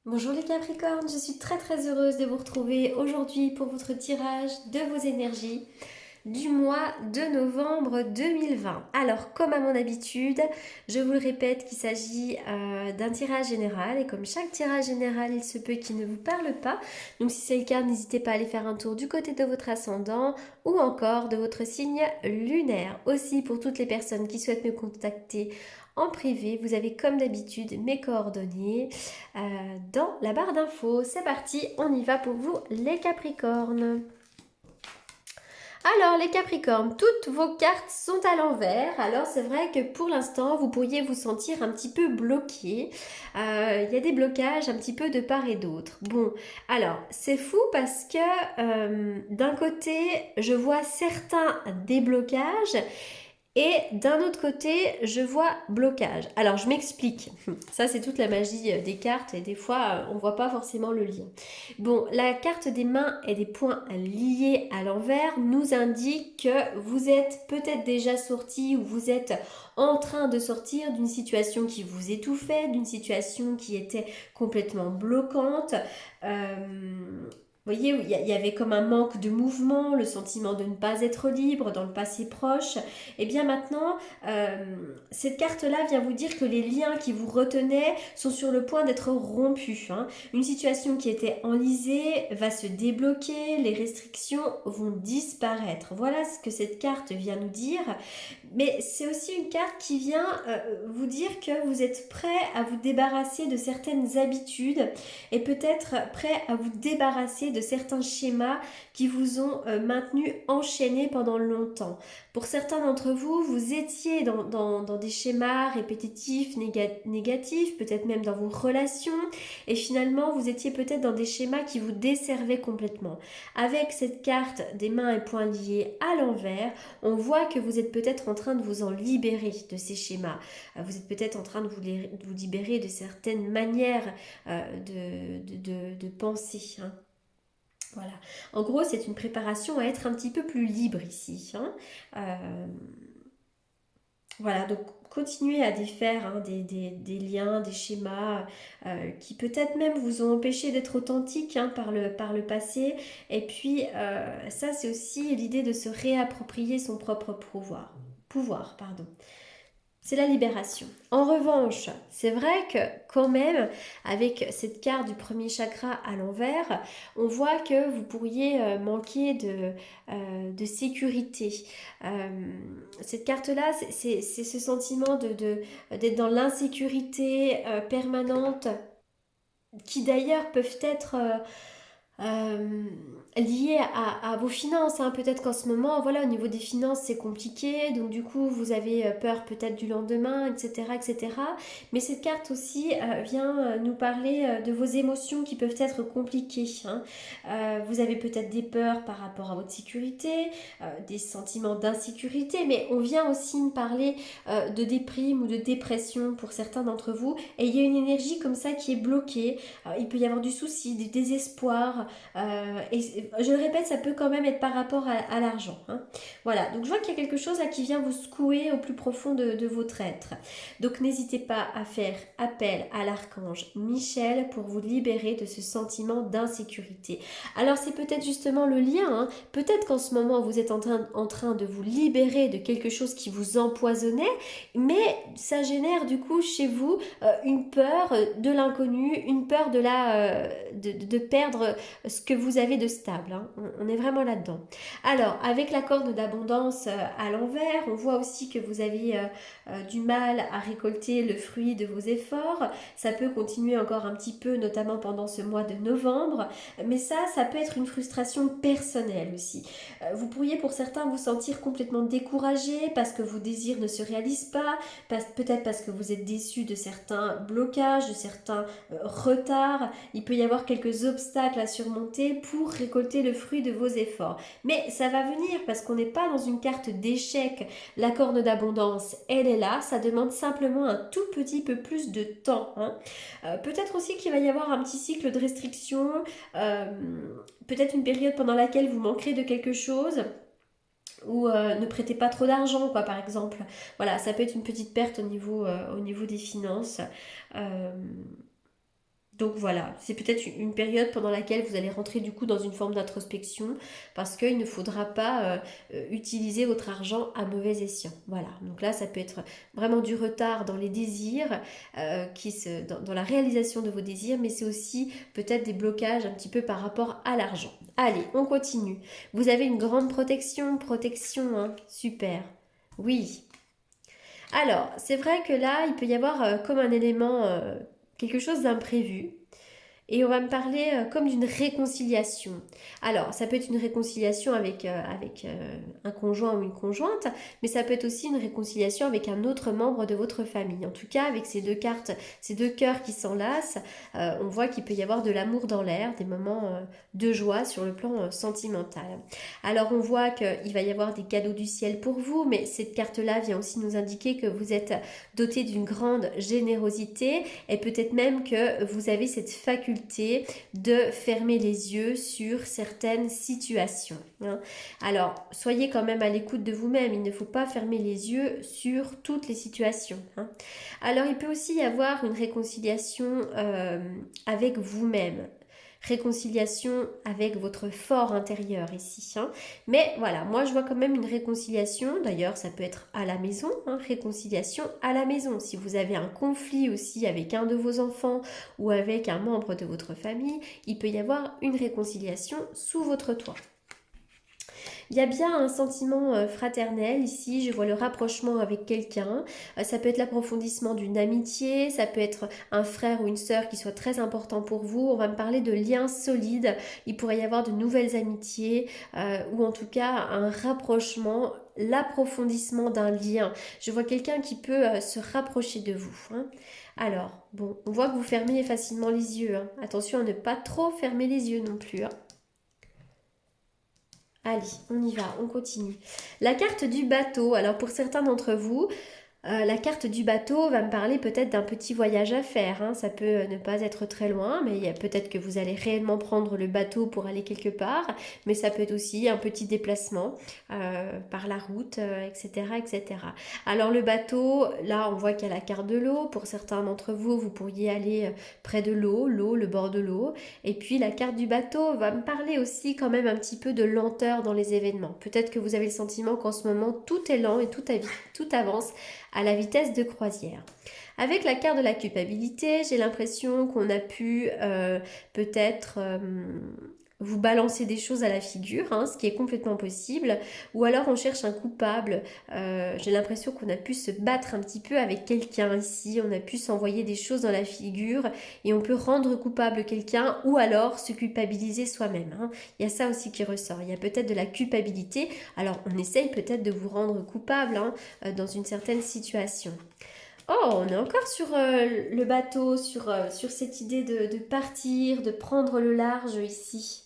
Bonjour les Capricornes, je suis très heureuse de vous retrouver aujourd'hui pour votre tirage de vos énergies du mois de novembre 2020. Alors, comme à mon habitude, je vous le répète qu'il s'agit d'un tirage général et comme chaque tirage général, il se peut qu'il ne vous parle pas. Donc, si c'est le cas, n'hésitez pas à aller faire un tour du côté de votre ascendant ou encore de votre signe lunaire. Aussi, pour toutes les personnes qui souhaitent me contacter en privé, vous avez comme d'habitude mes coordonnées dans la barre d'infos. C'est parti, on y va pour vous les Capricornes. Alors les Capricornes, toutes vos cartes sont à l'envers. Alors c'est vrai que pour l'instant, vous pourriez vous sentir un petit peu bloqué. Il y a des blocages un petit peu de part et d'autre. Bon, alors c'est fou parce que d'un côté, je vois certains déblocages et d'un autre côté, je vois blocage. Alors, je m'explique. Ça, c'est toute la magie des cartes et des fois, on ne voit pas forcément le lien. Bon, la carte des mains et des poings liés à l'envers nous indique que vous êtes peut-être déjà sorti ou vous êtes en train de sortir d'une situation qui vous étouffait, d'une situation qui était complètement bloquante. Vous voyez, il y avait comme un manque de mouvement, le sentiment de ne pas être libre dans le passé proche. Et bien maintenant, cette carte-là vient vous dire que les liens qui vous retenaient sont sur le point d'être rompus. Une situation qui était enlisée va se débloquer, les restrictions vont disparaître. Voilà ce que cette carte vient nous dire. Mais c'est aussi une carte qui vient vous dire que vous êtes prêt à vous débarrasser de certaines habitudes et peut-être prêt à vous débarrasser de certains schémas qui vous ont maintenu enchaîné pendant longtemps. Pour certains d'entre vous, vous étiez dans des schémas répétitifs, négatifs, peut-être même dans vos relations, et finalement vous étiez peut-être dans des schémas qui vous desservaient complètement. Avec cette carte des mains et poings liés à l'envers, on voit que vous êtes peut-être en train de vous en libérer de ces schémas. Vous êtes peut-être en train de vous libérer de certaines manières de penser. Voilà. En gros, c'est une préparation à être un petit peu plus libre ici. Voilà, donc continuez à défaire des liens, des schémas qui peut-être même vous ont empêché d'être authentique par le passé. Et puis, ça, c'est aussi l'idée de se réapproprier son propre pouvoir, pardon. C'est la libération. En revanche, c'est vrai que quand même, avec cette carte du premier chakra à l'envers, on voit que vous pourriez manquer de sécurité. Euh, cette carte-là, c'est ce sentiment d'être dans l'insécurité permanente qui d'ailleurs peuvent être euh, lié à vos finances. Peut-être qu'en ce moment, voilà, au niveau des finances, c'est compliqué. Donc du coup, vous avez peur peut-être du lendemain, etc., etc. Mais cette carte aussi vient nous parler de vos émotions qui peuvent être compliquées. Vous avez peut-être des peurs par rapport à votre sécurité, des sentiments d'insécurité, mais on vient aussi me parler de déprime ou de dépression pour certains d'entre vous. Et il y a une énergie comme ça qui est bloquée. Il peut y avoir du souci, du désespoir, et je le répète, ça peut quand même être par rapport à l'argent. Voilà, donc je vois qu'il y a quelque chose là qui vient vous secouer au plus profond de votre être. Donc n'hésitez pas à faire appel à l'archange Michel pour vous libérer de ce sentiment d'insécurité. Alors c'est peut-être justement le lien. Peut-être qu'en ce moment vous êtes en train de vous libérer de quelque chose qui vous empoisonnait, mais ça génère du coup chez vous une peur de l'inconnu, une peur de perdre ce que vous avez de stable. On est vraiment là-dedans. Alors, avec la corne d'abondance à l'envers, on voit aussi que vous avez du mal à récolter le fruit de vos efforts. Ça peut continuer encore un petit peu, notamment pendant ce mois de novembre. Mais ça peut être une frustration personnelle aussi. Vous pourriez pour certains vous sentir complètement découragé parce que vos désirs ne se réalisent pas, peut-être parce que vous êtes déçu de certains blocages, de certains retards. Il peut y avoir quelques obstacles à surmonter pour récolter le fruit de vos efforts. Mais ça va venir parce qu'on n'est pas dans une carte d'échec. La corne d'abondance, elle est là. Ça demande simplement un tout petit peu plus de temps. Peut-être aussi qu'il va y avoir un petit cycle de restriction, euh, peut-être une période pendant laquelle vous manquerez de quelque chose ou ne prêtez pas trop d'argent, quoi, par exemple. Voilà, ça peut être une petite perte au niveau des finances. Euh, Donc voilà, c'est peut-être une période pendant laquelle vous allez rentrer du coup dans une forme d'introspection parce qu'il ne faudra pas utiliser votre argent à mauvais escient. Voilà, donc là ça peut être vraiment du retard dans les désirs, dans la réalisation de vos désirs, mais c'est aussi peut-être des blocages un petit peu par rapport à l'argent. Allez, on continue. Vous avez une grande protection, hein, super. Oui. Alors, c'est vrai que là, il peut y avoir comme un élément, quelque chose d'imprévu. Et on va me parler comme d'une réconciliation. Alors, ça peut être une réconciliation avec un conjoint ou une conjointe, mais ça peut être aussi une réconciliation avec un autre membre de votre famille. En tout cas, avec ces deux cartes, ces deux cœurs qui s'enlacent, on voit qu'il peut y avoir de l'amour dans l'air, des moments de joie sur le plan sentimental. Alors, on voit qu'il va y avoir des cadeaux du ciel pour vous, mais cette carte-là vient aussi nous indiquer que vous êtes doté d'une grande générosité et peut-être même que vous avez cette faculté de fermer les yeux sur certaines situations, hein. Alors, soyez quand même à l'écoute de vous-même, il ne faut pas fermer les yeux sur toutes les situations, hein. Alors, il peut aussi y avoir une réconciliation avec vous-même. Réconciliation avec votre fort intérieur ici, hein. Mais voilà, moi je vois quand même une réconciliation, d'ailleurs ça peut être à la maison, hein, réconciliation à la maison. Si vous avez un conflit aussi avec un de vos enfants ou avec un membre de votre famille, il peut y avoir une réconciliation sous votre toit. Il y a bien un sentiment fraternel ici, je vois le rapprochement avec quelqu'un, ça peut être l'approfondissement d'une amitié, ça peut être un frère ou une sœur qui soit très important pour vous, on va me parler de liens solides, il pourrait y avoir de nouvelles amitiés ou en tout cas un rapprochement, l'approfondissement d'un lien. Je vois quelqu'un qui peut se rapprocher de vous, hein. Alors, bon, on voit que vous fermez facilement les yeux, hein. Attention à ne pas trop fermer les yeux non plus, hein. Allez, on y va, on continue. La carte du bateau. Alors pour certains d'entre vous, la carte du bateau va me parler peut-être d'un petit voyage à faire, hein. Ça peut ne pas être très loin, mais il y a peut-être que vous allez réellement prendre le bateau pour aller quelque part, mais ça peut être aussi un petit déplacement par la route, etc., etc. Alors le bateau, là on voit qu'il y a la carte de l'eau. Pour certains d'entre vous, vous pourriez aller près de l'eau, le bord de l'eau. Et puis la carte du bateau va me parler aussi quand même un petit peu de lenteur dans les événements. Peut-être que vous avez le sentiment qu'en ce moment tout est lent et tout avance à la vitesse de croisière. Avec la carte de la culpabilité, j'ai l'impression qu'on a pu peut-être vous balancer des choses à la figure, hein, ce qui est complètement possible, ou alors on cherche un coupable. J'ai l'impression qu'on a pu se battre un petit peu avec quelqu'un ici, on a pu s'envoyer des choses dans la figure et on peut rendre coupable quelqu'un ou alors se culpabiliser soi-même, hein. Il y a ça aussi qui ressort, il y a peut-être de la culpabilité, alors on essaye peut-être de vous rendre coupable, hein, dans une certaine situation. Oh, on est encore sur le bateau, sur cette idée de partir, de prendre le large ici.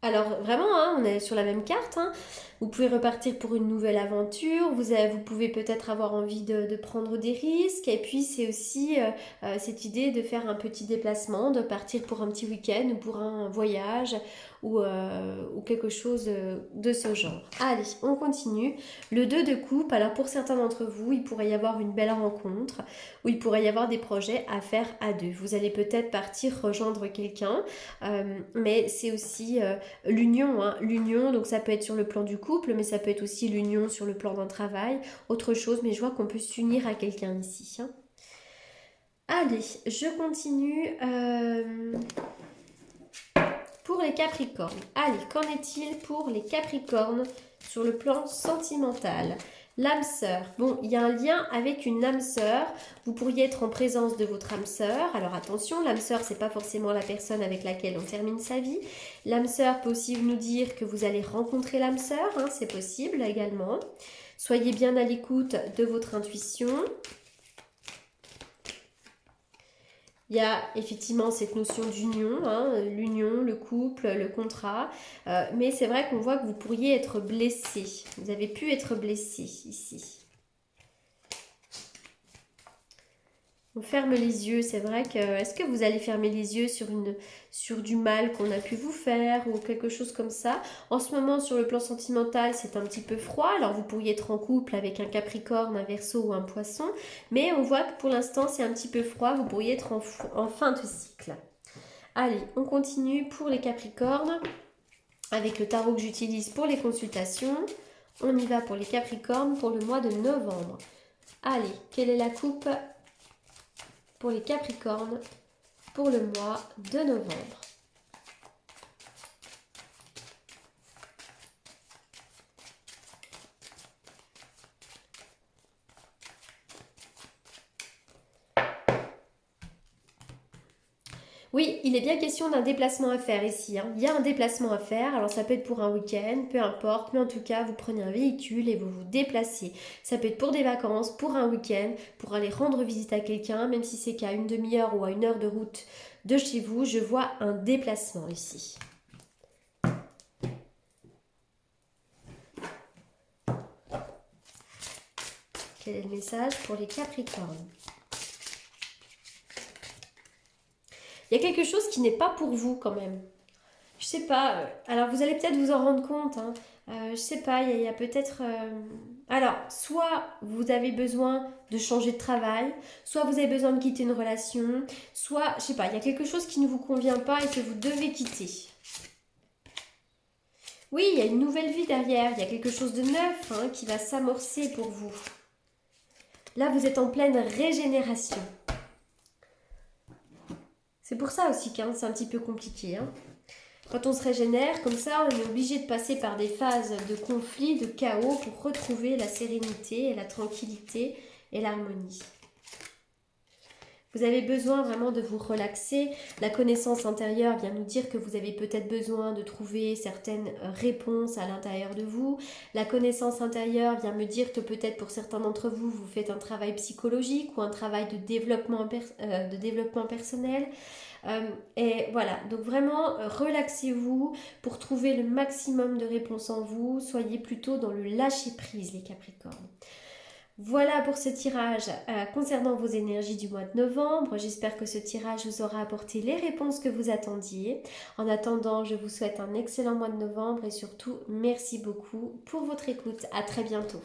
Alors vraiment, hein, on est sur la même carte, hein. Vous pouvez repartir pour une nouvelle aventure, vous pouvez peut-être avoir envie de prendre des risques, et puis c'est aussi cette idée de faire un petit déplacement, de partir pour un petit week-end ou pour un voyage ou quelque chose de ce genre. Allez, on continue. Le 2 de coupe, alors pour certains d'entre vous, il pourrait y avoir une belle rencontre, ou il pourrait y avoir des projets à faire à deux. Vous allez peut-être partir rejoindre quelqu'un, mais c'est aussi l'union, hein. L'union, donc ça peut être sur le plan du couple, mais ça peut être aussi l'union sur le plan d'un travail, autre chose, mais je vois qu'on peut s'unir à quelqu'un ici, hein. Allez, je continue pour les Capricornes. Allez, qu'en est-il pour les Capricornes sur le plan sentimental? L'âme sœur. Bon, il y a un lien avec une âme sœur. Vous pourriez être en présence de votre âme sœur. Alors attention, l'âme sœur, c'est pas forcément la personne avec laquelle on termine sa vie. L'âme sœur peut aussi nous dire que vous allez rencontrer l'âme sœur, hein, c'est possible également. Soyez bien à l'écoute de votre intuition. Il y a effectivement cette notion d'union, hein, l'union, le couple, le contrat. Mais c'est vrai qu'on voit que vous pourriez être blessé. Vous avez pu être blessé ici. On ferme les yeux, c'est vrai que... Est-ce que vous allez fermer les yeux sur du mal qu'on a pu vous faire ou quelque chose comme ça? En ce moment, sur le plan sentimental, c'est un petit peu froid. Alors, vous pourriez être en couple avec un Capricorne, un Verseau ou un Poisson. Mais on voit que pour l'instant, c'est un petit peu froid. Vous pourriez être en fin de cycle. Allez, on continue pour les Capricornes avec le tarot que j'utilise pour les consultations. On y va pour les Capricornes pour le mois de novembre. Allez, quelle est la coupe pour les Capricornes pour le mois de novembre? Oui, il est bien question d'un déplacement à faire ici, hein. Il y a un déplacement à faire, alors ça peut être pour un week-end, peu importe, mais en tout cas, vous prenez un véhicule et vous vous déplacez. Ça peut être pour des vacances, pour un week-end, pour aller rendre visite à quelqu'un, même si c'est qu'à une demi-heure ou à une heure de route de chez vous, je vois un déplacement ici. Quel est le message pour les Capricornes? Il y a quelque chose qui n'est pas pour vous quand même. Je sais pas. Alors vous allez peut-être vous en rendre compte, hein. Je sais pas. Il y a peut-être. Alors, soit vous avez besoin de changer de travail, soit vous avez besoin de quitter une relation, soit, je sais pas, il y a quelque chose qui ne vous convient pas et que vous devez quitter. Oui, il y a une nouvelle vie derrière. Il y a quelque chose de neuf, hein, qui va s'amorcer pour vous. Là, vous êtes en pleine régénération. C'est pour ça aussi que c'est un petit peu compliqué, hein. Quand on se régénère, comme ça, on est obligé de passer par des phases de conflit, de chaos pour retrouver la sérénité et la tranquillité et l'harmonie. Vous avez besoin vraiment de vous relaxer. La connaissance intérieure vient nous dire que vous avez peut-être besoin de trouver certaines réponses à l'intérieur de vous. La connaissance intérieure vient me dire que peut-être pour certains d'entre vous, vous faites un travail psychologique ou un travail de développement personnel. Et voilà, donc vraiment relaxez-vous pour trouver le maximum de réponses en vous. Soyez plutôt dans le lâcher-prise, les Capricornes. Voilà pour ce tirage concernant vos énergies du mois de novembre. J'espère que ce tirage vous aura apporté les réponses que vous attendiez. En attendant, je vous souhaite un excellent mois de novembre et surtout, merci beaucoup pour votre écoute. À très bientôt.